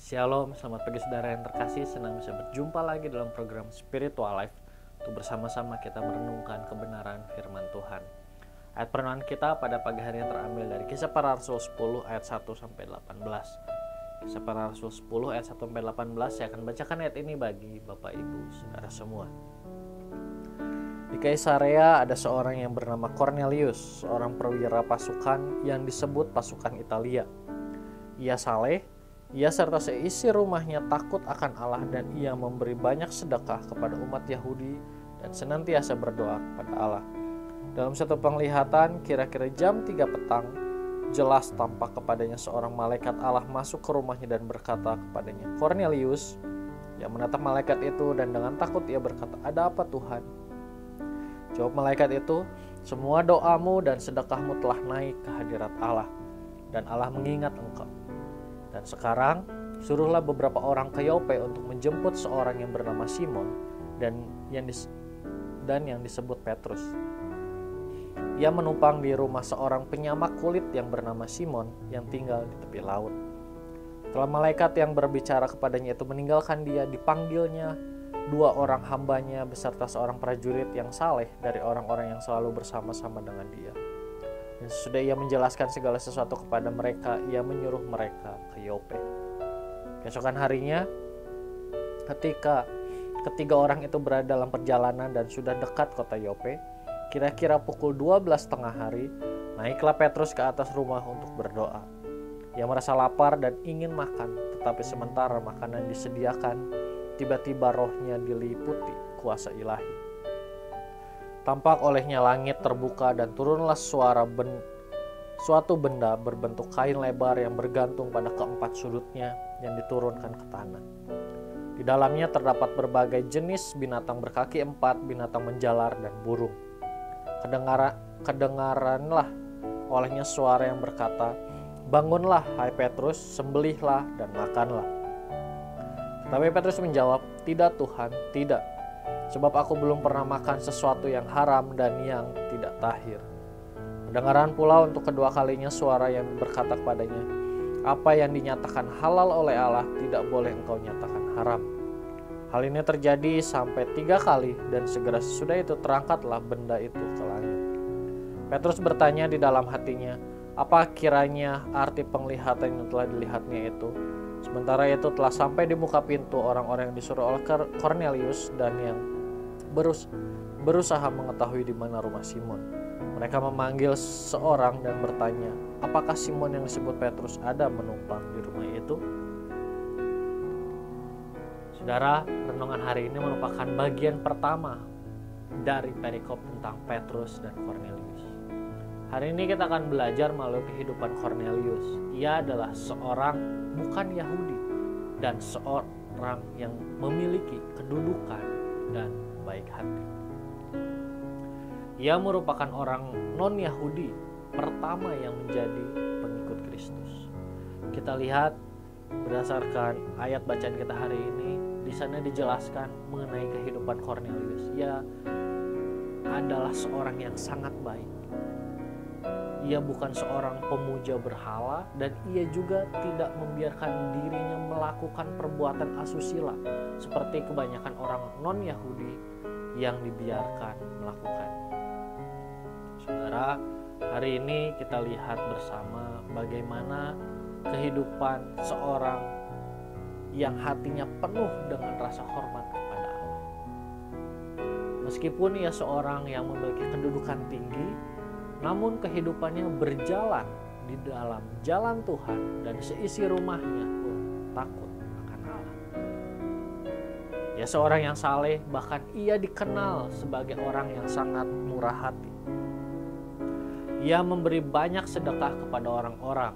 Shalom, selamat pagi saudara yang terkasih. Senang bisa berjumpa lagi dalam program Spiritual Life untuk bersama-sama kita merenungkan kebenaran firman Tuhan. Ayat perenungan kita pada pagi hari yang terambil dari Kisah Para Rasul 10 ayat 1 sampai 18. Kisah Para Rasul 10 ayat 1 sampai 18, saya akan bacakan ayat ini bagi Bapak Ibu saudara semua. Di Kaisarea ada seorang yang bernama Cornelius, seorang perwira pasukan yang disebut pasukan Italia. Ia saleh, ia serta seisi rumahnya takut akan Allah, dan ia memberi banyak sedekah kepada umat Yahudi dan senantiasa berdoa kepada Allah. Dalam satu penglihatan kira-kira jam 3 petang, jelas tampak kepadanya seorang malaikat Allah masuk ke rumahnya dan berkata kepadanya, "Cornelius." Ia menatap malaikat itu dan dengan takut ia berkata, "Ada apa Tuhan?" Jawab malaikat itu, "Semua doamu dan sedekahmu telah naik ke hadirat Allah, dan Allah mengingat engkau. Dan sekarang suruhlah beberapa orang ke Yope untuk menjemput seorang yang bernama Simon dan yang disebut Petrus. Ia menumpang di rumah seorang penyamak kulit yang bernama Simon yang tinggal di tepi laut." Setelah malaikat yang berbicara kepadanya itu meninggalkan dia, dipanggilnya 2 orang hambanya beserta seorang prajurit yang saleh dari orang-orang yang selalu bersama-sama dengan dia. Dan sesudah ia menjelaskan segala sesuatu kepada mereka, ia menyuruh mereka ke Yope. Keesokan harinya, ketika ketiga orang itu berada dalam perjalanan dan sudah dekat kota Yope, kira-kira pukul 12:30 hari, naiklah Petrus ke atas rumah untuk berdoa. Ia merasa lapar dan ingin makan, tetapi sementara makanan disediakan, tiba-tiba rohnya diliputi kuasa ilahi. Tampak olehnya langit terbuka dan turunlah suatu benda berbentuk kain lebar yang bergantung pada keempat sudutnya yang diturunkan ke tanah. Di dalamnya terdapat berbagai jenis binatang berkaki 4, binatang menjalar, dan burung. Kedengaranlah olehnya suara yang berkata, "Bangunlah, hai Petrus, sembelihlah dan makanlah." Tapi Petrus menjawab, "Tidak Tuhan, tidak. Sebab aku belum pernah makan sesuatu yang haram dan yang tidak tahir." Kedengaran pula untuk kedua kalinya suara yang berkata kepadanya, "Apa yang dinyatakan halal oleh Allah tidak boleh engkau nyatakan haram." Hal ini terjadi sampai 3 kali, dan segera sesudah itu terangkatlah benda itu ke langit. Petrus bertanya di dalam hatinya, apa kiranya arti penglihatan yang telah dilihatnya itu? Sementara itu telah sampai di muka pintu orang-orang yang disuruh oleh Cornelius dan yang berusaha mengetahui di mana rumah Simon. Mereka memanggil seorang dan bertanya, apakah Simon yang disebut Petrus ada menumpang di rumah itu? Saudara, renungan hari ini merupakan bagian pertama dari perikop tentang Petrus dan Cornelius. Hari ini kita akan belajar melalui kehidupan Cornelius. Ia adalah seorang bukan Yahudi dan seorang yang memiliki kedudukan dan baik hati. Ia merupakan orang non-Yahudi pertama yang menjadi pengikut Kristus. Kita lihat berdasarkan ayat bacaan kita hari ini, di sana dijelaskan mengenai kehidupan Cornelius. Ia adalah seorang yang sangat baik. Ia bukan seorang pemuja berhala, dan ia juga tidak membiarkan dirinya melakukan perbuatan asusila seperti kebanyakan orang non-Yahudi yang dibiarkan melakukan. Saudara, hari ini kita lihat bersama bagaimana kehidupan seorang yang hatinya penuh dengan rasa hormat kepada Allah. Meskipun ia seorang yang memiliki kedudukan tinggi, namun kehidupannya berjalan di dalam jalan Tuhan dan seisi rumahnya pun takut akan Allah. Ia seorang yang saleh, bahkan ia dikenal sebagai orang yang sangat murah hati. Ia memberi banyak sedekah kepada orang-orang.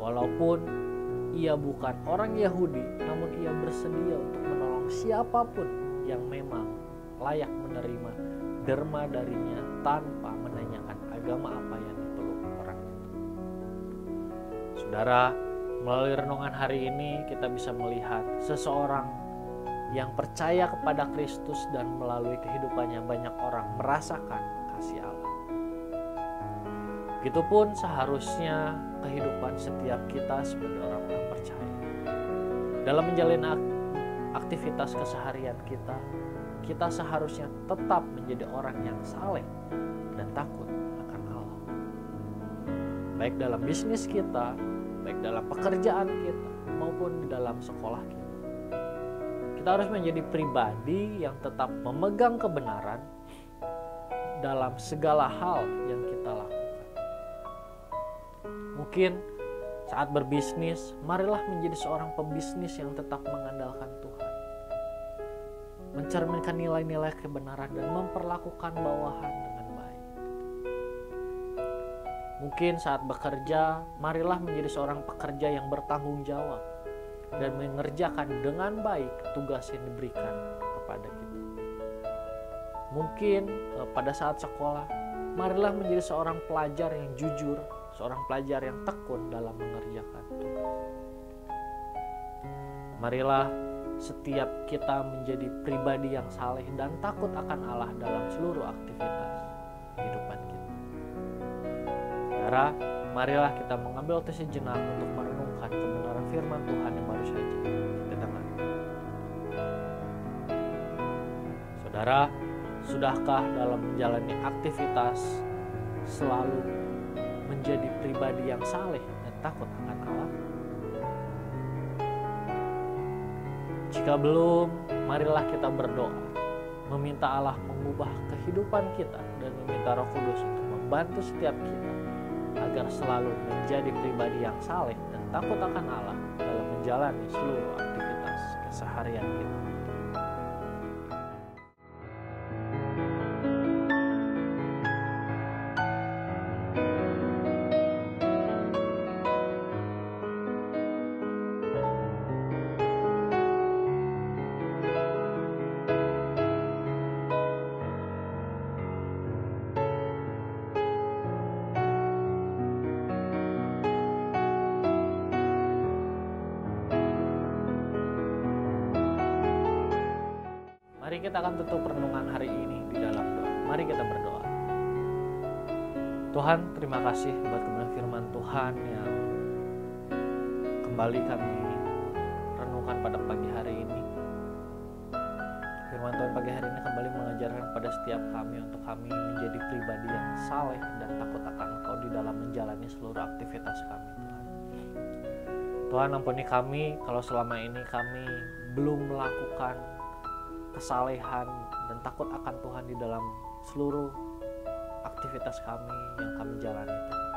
Walaupun ia bukan orang Yahudi, namun ia bersedia untuk menolong siapapun yang memang layak menerima derma darinya tanpa menanyakan agama apa yang dipeluk orang itu. Saudara, melalui renungan hari ini kita bisa melihat seseorang yang percaya kepada Kristus dan melalui kehidupannya banyak orang merasakan kasih Allah. Begitupun seharusnya kehidupan setiap kita sebagai orang-orang percaya. dalam menjalani aktivitas keseharian kita seharusnya tetap menjadi orang yang saleh dan takut akan Allah. Baik dalam bisnis kita, baik dalam pekerjaan kita, maupun di dalam sekolah kita. Kita harus menjadi pribadi yang tetap memegang kebenaran dalam segala hal yang kita lakukan. Mungkin saat berbisnis, marilah menjadi seorang pembisnis yang tetap mengandalkan Tuhan, mencerminkan nilai-nilai kebenaran dan memperlakukan bawahan dengan baik. Mungkin saat bekerja, marilah menjadi seorang pekerja yang bertanggung jawab dan mengerjakan dengan baik tugas yang diberikan kepada kita. Mungkin pada saat sekolah, marilah menjadi seorang pelajar yang jujur, seorang pelajar yang tekun dalam mengerjakan tugas. Marilah setiap kita menjadi pribadi yang saleh dan takut akan Allah dalam seluruh aktivitas kehidupan kita. Saudara, marilah kita mengambil waktu sejenak untuk merenungkan kebenaran firman Tuhan yang baru saja kita dengar. Saudara, sudahkah dalam menjalani aktivitas selalu menjadi pribadi yang saleh dan takut akan Allah? Jika belum, marilah kita berdoa, meminta Allah mengubah kehidupan kita dan meminta Roh Kudus untuk membantu setiap kita agar selalu menjadi pribadi yang saleh dan takut akan Allah dalam menjalani seluruh aktivitas keseharian kita. Mari kita akan tutup renungan hari ini di dalam doa. Mari kita berdoa. Tuhan, terima kasih buat kebenaran firman Tuhan yang kembali kami renungkan pada pagi hari ini. Firman Tuhan pagi hari ini kembali mengajarkan pada setiap kami untuk kami menjadi pribadi yang saleh dan takut akan Engkau di dalam menjalani seluruh aktivitas kami, Tuhan. Tuhan, ampuni kami kalau selama ini kami belum melakukan kesalehan dan takut akan Tuhan di dalam seluruh aktivitas kami yang kami jalani, Tuhan.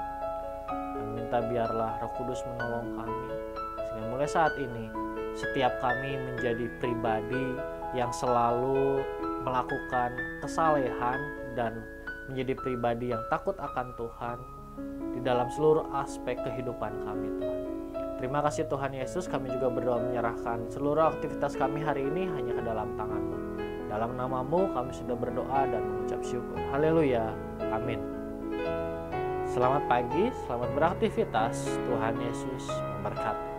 Dan minta biarlah Roh Kudus menolong kami sehingga mulai saat ini setiap kami menjadi pribadi yang selalu melakukan kesalehan dan menjadi pribadi yang takut akan Tuhan di dalam seluruh aspek kehidupan kami, Tuhan. Terima kasih Tuhan Yesus, kami juga berdoa menyerahkan seluruh aktivitas kami hari ini hanya ke dalam tangan-Mu. Dalam nama-Mu kami sudah berdoa dan mengucap syukur. Haleluya. Amin. Selamat pagi, selamat beraktivitas. Tuhan Yesus memberkati.